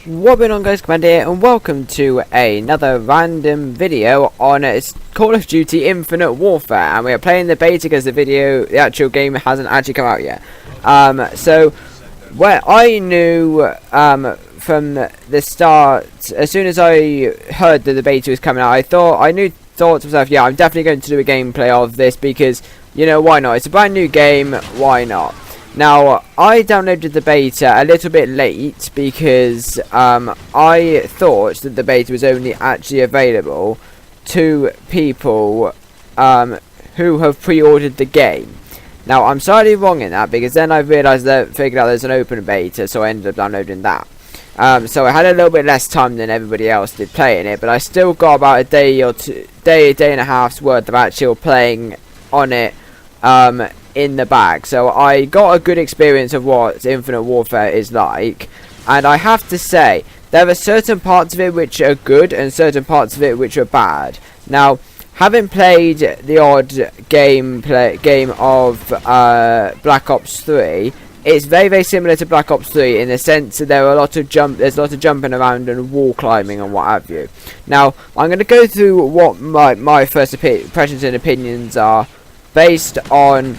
What going on, guys? Commander here, and welcome to another random video on Call of Duty Infinite Warfare. And we are playing the beta because the actual game hasn't actually come out yet. So where I knew from the start, as soon as I heard that the beta was coming out, I thought to myself, yeah, I'm definitely going to do a gameplay of this because, you know, why not? It's a brand new game, why not? Now, I downloaded the beta a little bit late because I thought that the beta was only actually available to people who have pre-ordered the game. Now, I'm slightly wrong in that because then I realised figured out there's an open beta, so I ended up downloading that. So I had a little bit less time than everybody else did playing it, but I still got about a day and a half's worth of actual playing on it. In the bag, so I got a good experience of what Infinite Warfare is like, and I have to say there are certain parts of it which are good and certain parts of it which are bad. Now, having played the odd game of Black Ops 3, it's very similar to Black Ops 3 in the sense that there's a lot of jumping around and wall climbing and what have you. Now, I'm going to go through what my first impressions and opinions are based on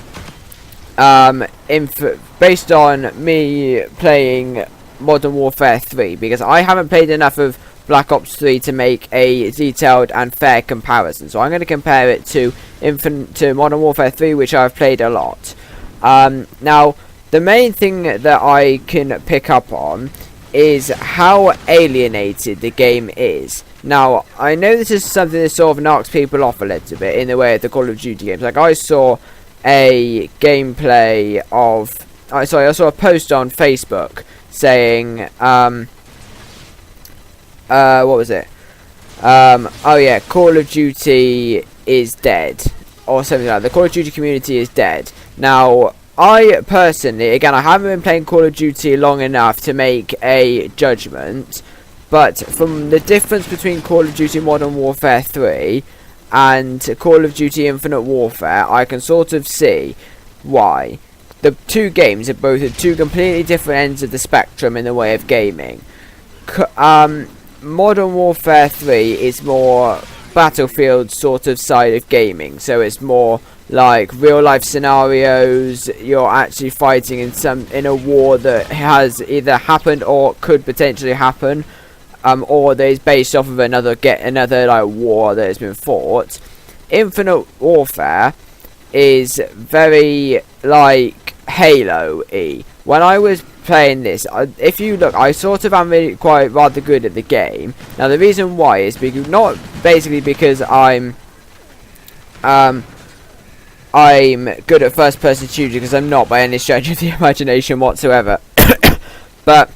me playing Modern Warfare 3, because I haven't played enough of Black Ops 3 to make a detailed and fair comparison. So I'm going to compare it to Modern Warfare 3, which I've played a lot. Now, the main thing that I can pick up on is how alienated the game is. Now, I know this is something that sort of knocks people off a little bit in the way of the Call of Duty games. Like, I saw a gameplay of... I saw a post on Facebook saying... what was it? Oh yeah, Call of Duty is dead. Or something like that. The Call of Duty community is dead. Now, I personally, again, I haven't been playing Call of Duty long enough to make a judgment. But from the difference between Call of Duty Modern Warfare 3... and Call of Duty Infinite Warfare, I can sort of see why. The two games are both at two completely different ends of the spectrum in the way of gaming. Modern Warfare 3 is more Battlefield sort of side of gaming, so it's more like real life scenarios. You're actually fighting in a war that has either happened or could potentially happen. Or that is based off of another like war that has been fought. Infinite Warfare is very like Halo-y. When I was playing this, if you look, I sort of am really rather good at the game. Now the reason why is because not basically because I'm good at first-person shooting, because I'm not by any stretch of the imagination whatsoever. But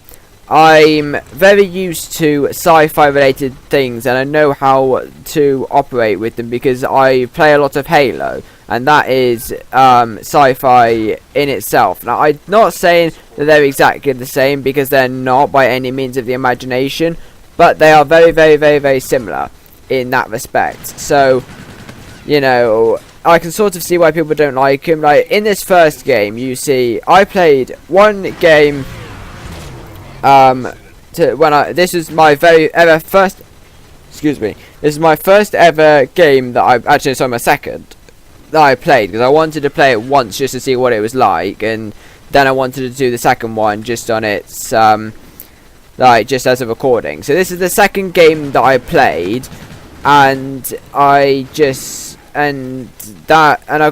I'm very used to sci-fi related things, and I know how to operate with them because I play a lot of Halo, and that is sci-fi in itself. Now, I'm not saying that they're exactly the same, because they're not by any means of the imagination, but they are very similar in that respect. So, you know, I can sort of see why people don't like them. Like, in this first game, you see, I played one game... this is my first ever game that my second that I played, because I wanted to play it once just to see what it was like, and then I wanted to do the second one just on its just as a recording. So this is the second game that I played, and I've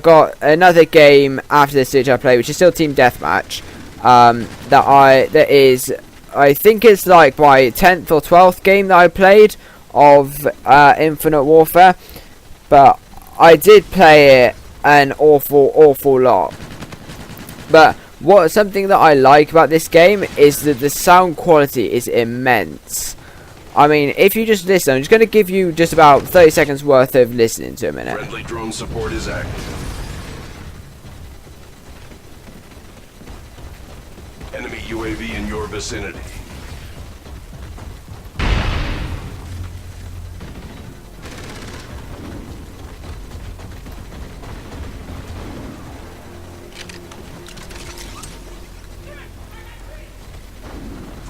got another game after this which I played, which is still Team Deathmatch. I think it's like my 10th or 12th game that I played of Infinite Warfare, but I did play it an awful lot. But something that I like about this game is that the sound quality is immense. I mean, if you just listen, I'm just going to give you just about 30 seconds worth of listening to a minute. Friendly drone support is active. Enemy UAV in your vicinity.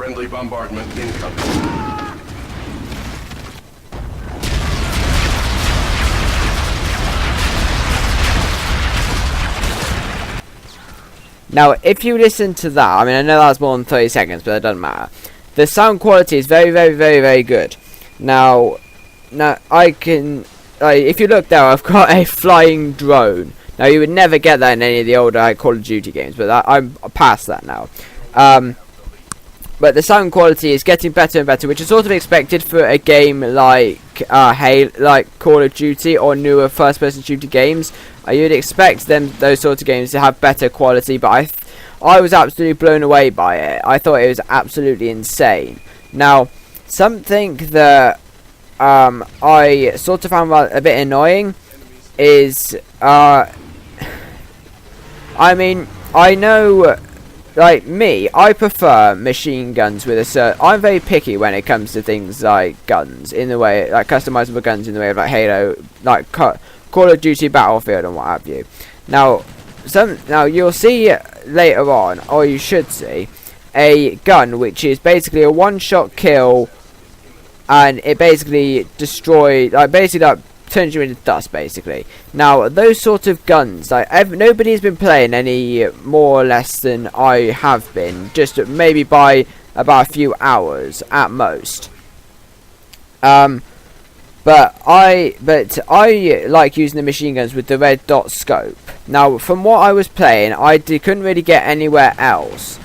Friendly bombardment incoming. Now, if you listen to that, I mean, I know that's more than 30 seconds, but it doesn't matter. The sound quality is very, very, very, very good. Now I can, if you look there, I've got a flying drone. Now, you would never get that in any of the older Call of Duty games, but I'm past that now. But the sound quality is getting better and better, which is sort of expected for a game like Call of Duty or newer first-person shooter games. You'd expect those sorts of games to have better quality, but I was absolutely blown away by it. I thought it was absolutely insane. Now, something that I sort of found a bit annoying is, I mean, I know, like me, I prefer machine guns with a certain. I'm very picky when it comes to things like guns, in the way, like customizable guns in the way of like Halo, like Call of Duty Battlefield and what have you. Now you'll see later on, or you should see, a gun which is basically a one-shot kill, and it basically destroys, turns you into dust, basically. Now, those sort of guns, nobody's been playing any more or less than I have been, just maybe by about a few hours at most. But I like using the machine guns with the red dot scope. Now, from what I was playing, couldn't really get anywhere else.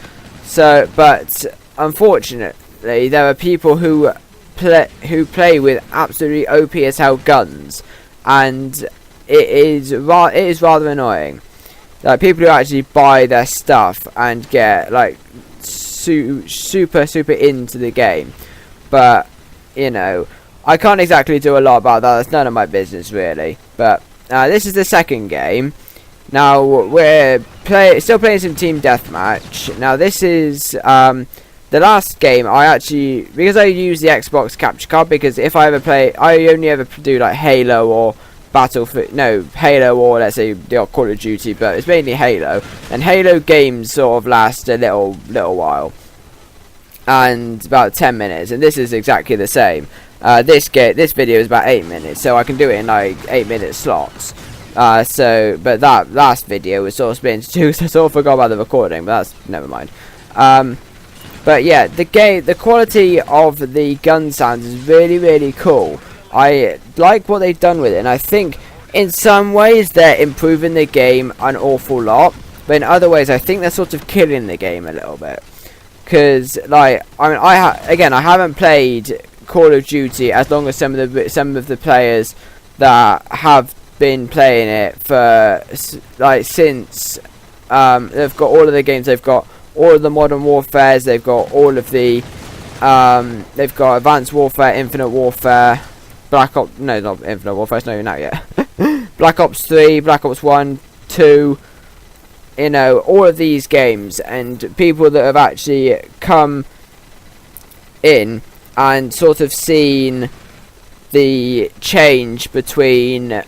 So, but unfortunately, there are people who play with absolutely OP as hell guns, and it is rather annoying. Like, people who actually buy their stuff and get like super into the game, but you know, I can't exactly do a lot about that. That's none of my business really. But this is the second game. Now we're still playing some team deathmatch. Now this is the last game. Because I use the Xbox capture card, because if I ever play, I only ever do like Halo or Halo or let's say the old Call of Duty, but it's mainly Halo. And Halo games sort of last a little while, and about 10 minutes. And this is exactly the same. This video is about 8 minutes, so I can do it in like 8-minute slots. But that last video was sort of split into two, so I sort of forgot about the recording, but that's never mind. But yeah, the quality of the gun sounds is really, really cool. I like what they've done with it, and I think in some ways they're improving the game an awful lot, but in other ways I think they're sort of killing the game a little bit. Because, like, I mean, I haven't played Call of Duty as long as some of the players that have been playing it for since they've got all of the games. They've got all of the Modern Warfares. They've got all of the they've got Advanced Warfare, Infinite Warfare, Black Ops. No, not Infinite Warfare. It's not even out yet. Black Ops 3, Black Ops 1, 2. You know, all of these games, and people that have actually come in and sort of seen the change between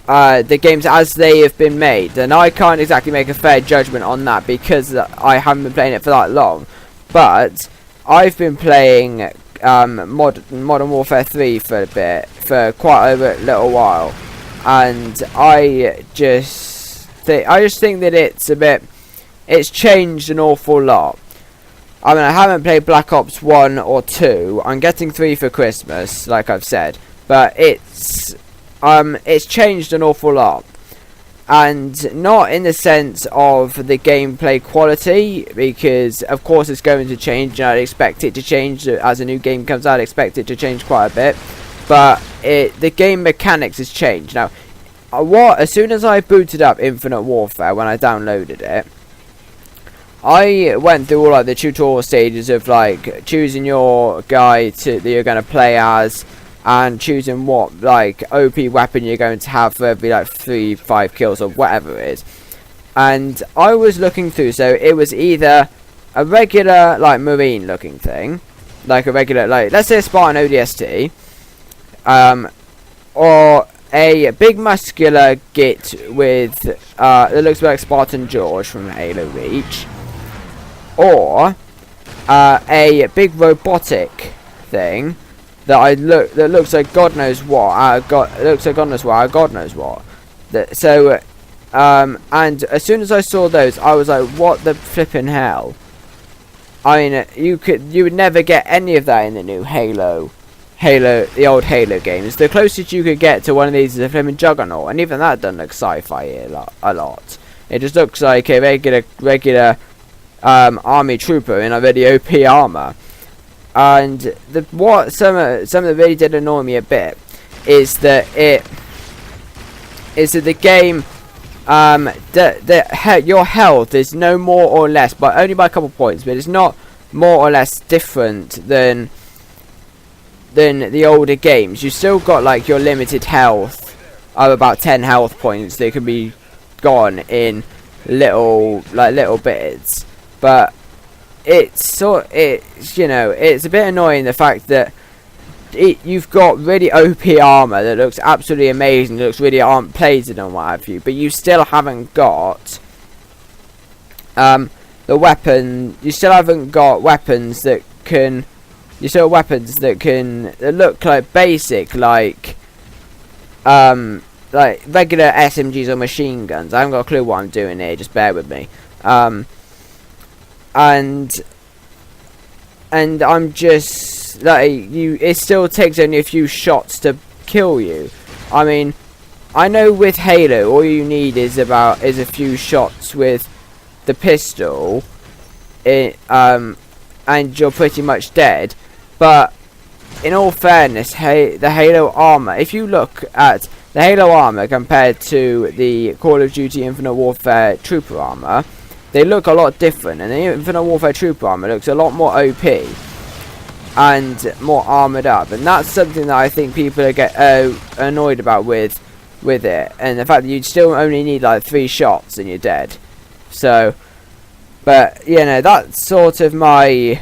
the games as they have been made. And I can't exactly make a fair judgment on that because I haven't been playing it for that long, but I've been playing Modern Warfare 3 for quite a little while, and I just think that it's changed an awful lot. I mean, I haven't played Black Ops 1 or 2. I'm getting 3 for Christmas, like I've said. But it's changed an awful lot. And not in the sense of the gameplay quality, because of course it's going to change, and I'd expect it to change as a new game comes out. I'd expect it to change quite a bit. But the game mechanics has changed. Now, as soon as I booted up Infinite Warfare, when I downloaded it, I went through all like the tutorial stages of like choosing your guy that you're going to play as, and choosing what like OP weapon you're going to have for every like 3-5 kills or whatever it is. And I was looking through, so it was either a regular like marine looking thing, like a regular, like let's say a Spartan ODST, or a big muscular git with that looks like Spartan George from Halo Reach, or a big robotic thing that looks like God knows what. Looks like God knows what. God knows what. And as soon as I saw those, I was like, what the flipping hell? I mean, you would never get any of that in the new the old Halo games. The closest you could get to one of these is a flipping Juggernaut, and even that doesn't look sci-fi a lot. It just looks like a regular army trooper in a really OP armor. And what some of that really did annoy me a bit is that the game your health is no more or less, but only by a couple points, but it's not more or less different than the older games. You still got like your limited health of about 10 health points that can be gone in little bits, but it's a bit annoying, the fact that you've got really OP armor that looks absolutely amazing, looks really plated and what have you, but you still haven't got the weapon. You still haven't got weapons that can. You still have weapons that look like basic, like regular SMGs or machine guns. I haven't got a clue what I'm doing here. Just bear with me. And I'm just like, it still takes only a few shots to kill you. I mean, I know with Halo all you need is a few shots with the pistol, and you're pretty much dead. But in all fairness, the Halo armor, if you look at the Halo armor compared to the Call of Duty Infinite Warfare Trooper armor, they look a lot different, and the Infinite Warfare Trooper armor looks a lot more OP and more armored up, and that's something that I think people get annoyed about with it, and the fact that you still only need like 3 shots and you're dead. So, but that's sort of my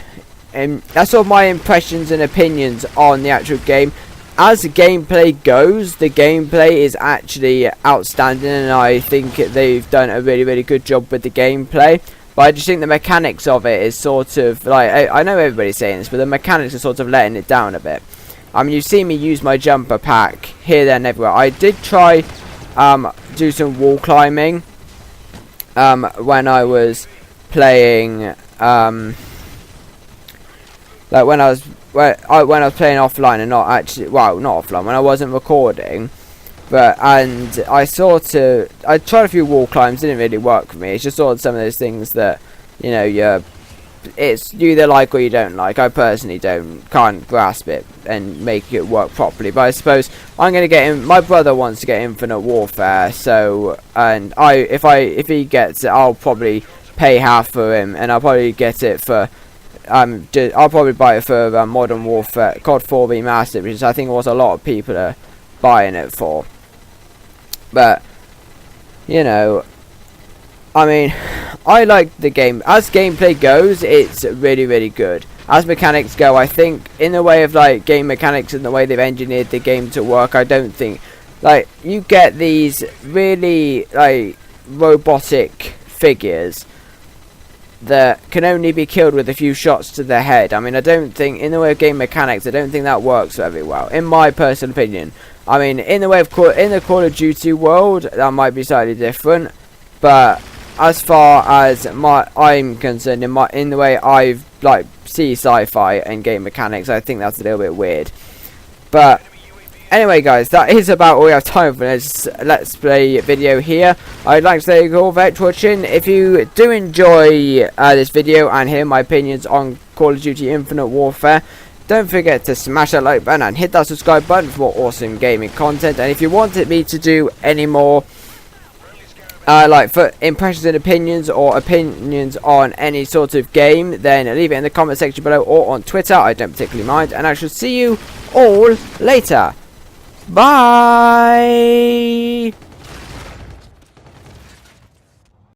impressions and opinions on the actual game. As the gameplay goes, the gameplay is actually outstanding, and I think they've done a really, really good job with the gameplay. But I just think the mechanics of it is sort of like, I know everybody's saying this, but the mechanics are sort of letting it down a bit. I mean, you've seen me use my jumper pack here, there, and everywhere. I did try do some wall climbing when I was playing. Like when I was playing offline and not actually, well, not offline, when I wasn't recording. And I tried a few wall climbs, didn't really work for me. It's just sort of some of those things that you either like or you don't like. I personally can't grasp it and make it work properly. But I suppose I'm gonna get him. My brother wants to get Infinite Warfare, so if he gets it, I'll probably pay half for him, and I'll probably get it for. I'll probably buy it for Modern Warfare, COD 4 Remastered, which I think was a lot of people are buying it for. But I mean, I like the game. As gameplay goes, it's really, really good. As mechanics go, I think in the way of like game mechanics and the way they've engineered the game to work, I don't think like you get these really like robotic figures that can only be killed with a few shots to the head. I mean, I don't think, in the way of game mechanics, I don't think that works very well, in my personal opinion. I mean, in the way of in the Call of Duty world, that might be slightly different, but as far as I'm concerned, in the way I like see sci-fi and game mechanics, I think that's a little bit weird. But anyway, guys, that is about all we have time for this Let's Play video here. I'd like to thank you all for watching. If you do enjoy this video and hear my opinions on Call of Duty Infinite Warfare, don't forget to smash that like button and hit that subscribe button for more awesome gaming content. And if you wanted me to do any more like for impressions and opinions, or opinions on any sort of game, then leave it in the comment section below or on Twitter. I don't particularly mind, and I shall see you all later. Bye.